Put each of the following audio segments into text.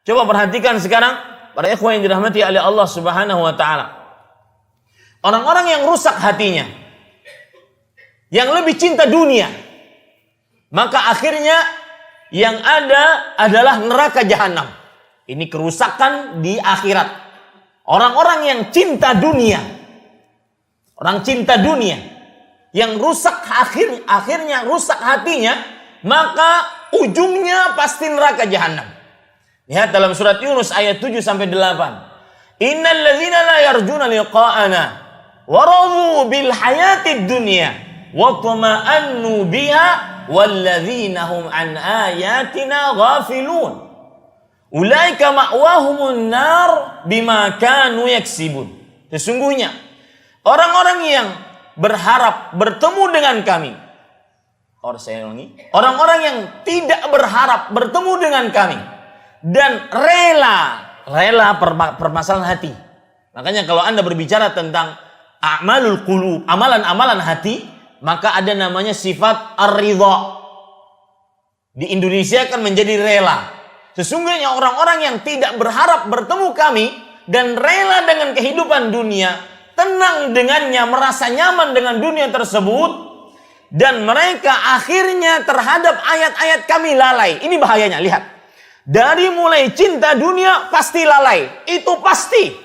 Coba perhatikan sekarang para ikhwan yang dirahmati oleh Allah Subhanahu wa taala. Orang-orang yang rusak hatinya, yang lebih cinta dunia, maka akhirnya yang ada adalah neraka jahanam. Ini kerusakan di akhirat. Orang-orang yang cinta dunia, orang cinta dunia, yang rusak akhirnya rusak hatinya, maka ujungnya pasti neraka jahanam. Lihat dalam surat Yunus ayat 7 sampai 8. Innal ladzina la yarjuna liqa'ana wa radu bil hayatid dunya wa tama'annu biha wal ladzina hum an ayatina ghafilun. Ulaika ma'wahumun nar bima kanu yaksibun. Sesungguhnya orang-orang yang berharap bertemu dengan kami. Orang-orang yang tidak berharap bertemu dengan kami dan rela permasalahan hati. Makanya kalau Anda berbicara tentang a'malul qulub, amalan-amalan hati, maka ada namanya sifat ar-ridha. Di Indonesia kan menjadi rela. Sesungguhnya orang-orang yang tidak berharap bertemu kami dan rela dengan kehidupan dunia, tenang dengannya, merasa nyaman dengan dunia tersebut, dan mereka akhirnya terhadap ayat-ayat kami lalai. Ini bahayanya, lihat. Dari mulai cinta dunia pasti lalai. Itu pasti.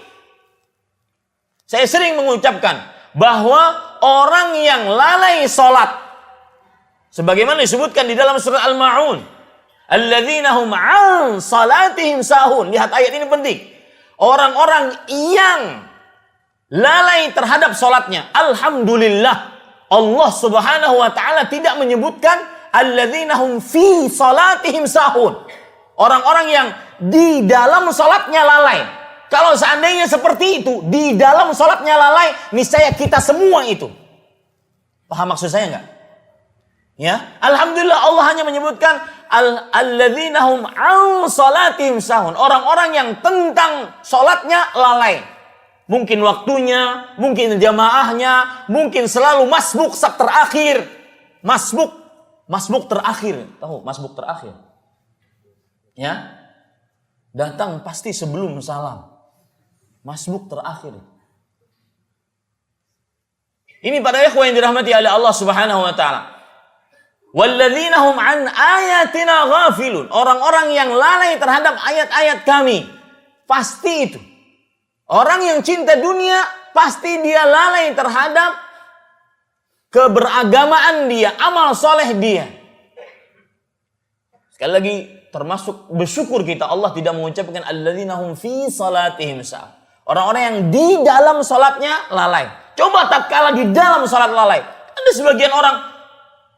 Saya sering mengucapkan bahwa orang yang lalai sholat, sebagaimana disebutkan di dalam surat Al-Ma'un, alladzina hum 'an salatihim sahun. Lihat ayat ini penting. Orang-orang yang lalai terhadap sholatnya, alhamdulillah, Allah Subhanahu wa taala tidak menyebutkan alladzina hum fi salatihim sahun. Orang-orang yang di dalam sholatnya lalai. Kalau seandainya seperti itu, di dalam sholatnya lalai, niscaya kita semua itu. Paham maksud saya enggak? Ya, alhamdulillah Allah hanya menyebutkan alladzina hum 'an salatihim sahun. Orang-orang yang tentang sholatnya lalai. Mungkin waktunya, mungkin jamaahnya, mungkin selalu masbuk sak terakhir. Masbuk terakhir. Tahu masbuk terakhir? Ya. Datang pasti sebelum salam. Masbuk terakhir. Ini para ikhwan yang dirahmati oleh Allah Subhanahu wa taala. Walladzina hum an ayatina ghafilun. Orang-orang yang lalai terhadap ayat-ayat kami. Pasti itu. Orang yang cinta dunia, pasti dia lalai terhadap keberagamaan dia, amal soleh dia. Sekali lagi, termasuk bersyukur kita Allah tidak mengucapkan alladzina hum fi salatihim sahun. Orang-orang yang di dalam salatnya lalai. Coba tatkala di dalam salat lalai. Ada sebagian orang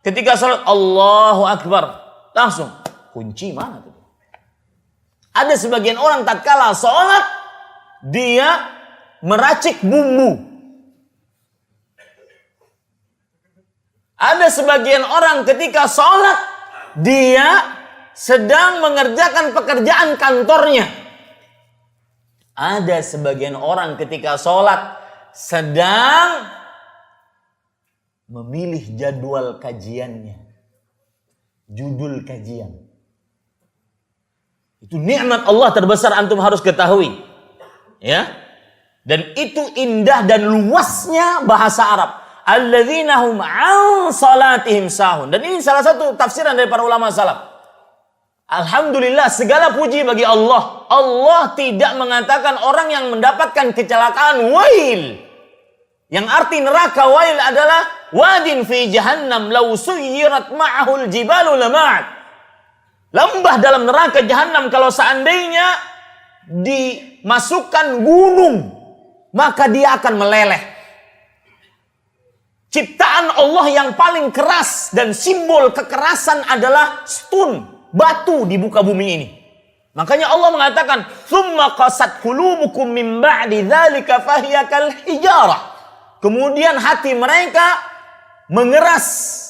ketika salat Allahu Akbar, langsung kunci mana tuh? Ada sebagian orang tatkala salat dia meracik bumbu. Ada sebagian orang ketika sholat dia sedang mengerjakan pekerjaan kantornya. Ada sebagian orang ketika sholat sedang memilih jadwal kajiannya, judul kajian. Itu nikmat Allah terbesar antum harus ketahui. Ya, dan itu indah dan luasnya bahasa Arab. Alladzina hum 'an salatihim sahun. Dan ini salah satu tafsiran dari para ulama salaf. Alhamdulillah, segala puji bagi Allah. Allah tidak mengatakan orang yang mendapatkan kecelakaan wail. Yang arti neraka wail adalah wadin fi jahannam law suyirat ma'ahul jibalu lama'at. Lembah dalam neraka jahannam kalau seandainya dimasukkan gunung, maka dia akan meleleh. Ciptaan Allah yang paling keras dan simbol kekerasan adalah stun, batu di muka bumi ini. Makanya Allah mengatakan, "Tsumma qasat qulubukum min ba'di dzalika fahiya kal hijarah." Kemudian hati mereka mengeras.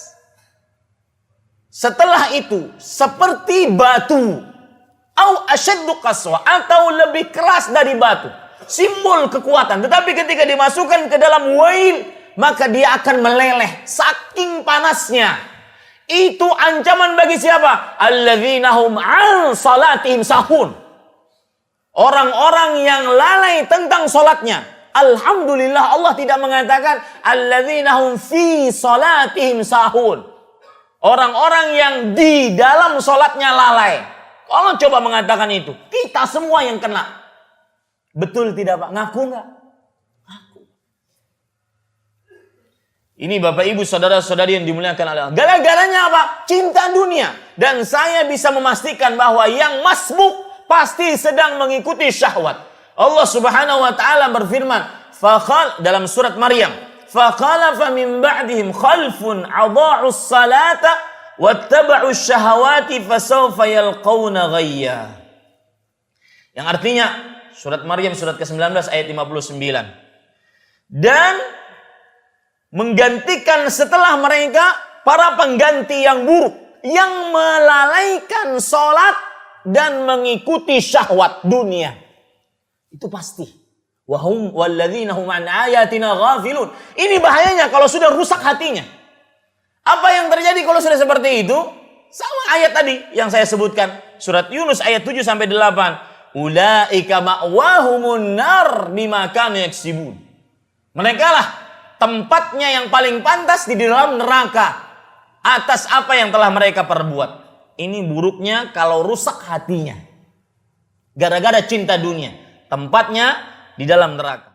Setelah itu seperti batu. Au asyaddu qaswa, atau lebih keras dari batu. Simbol kekuatan. Tetapi ketika dimasukkan ke dalam wail, maka dia akan meleleh saking panasnya. Itu ancaman bagi siapa? Alladzina hum 'an salatihim sahun. Orang-orang yang lalai tentang solatnya. Alhamdulillah Allah tidak mengatakan alladzina hum fi salatihim sahun. Orang-orang yang di dalam solatnya lalai. Allah coba mengatakan itu. Kita semua yang kena. Betul tidak Pak? Ngaku nggak? Ngaku. Ini Bapak Ibu saudara-saudari yang dimuliakan Allah. Gara-garanya apa? Cinta dunia. Dan saya bisa memastikan bahwa yang masbuk pasti sedang mengikuti syahwat. Allah Subhanahu wa taala berfirman, dalam surat Maryam, "Fakhalafa min ba'dihim khalfun adha'us salata wattaba'us syahawati fasawfa yalqawna ghayya." Yang artinya surat Maryam surat ke-19 ayat 59. Dan menggantikan setelah mereka para pengganti yang buruk yang melalaikan salat dan mengikuti syahwat dunia. Itu pasti. Wahum walladzina hum an ayatina ghafilun. Ini bahayanya kalau sudah rusak hatinya. Apa yang terjadi kalau sudah seperti itu? Sama ayat tadi yang saya sebutkan, surat Yunus ayat 7 sampai 8. Ulaika ma'wahumun nar bima kanu yaksibun. Mereka lah tempatnya yang paling pantas di dalam neraka atas apa yang telah mereka perbuat. Ini buruknya kalau rusak hatinya. Gara-gara cinta dunia. Tempatnya di dalam neraka.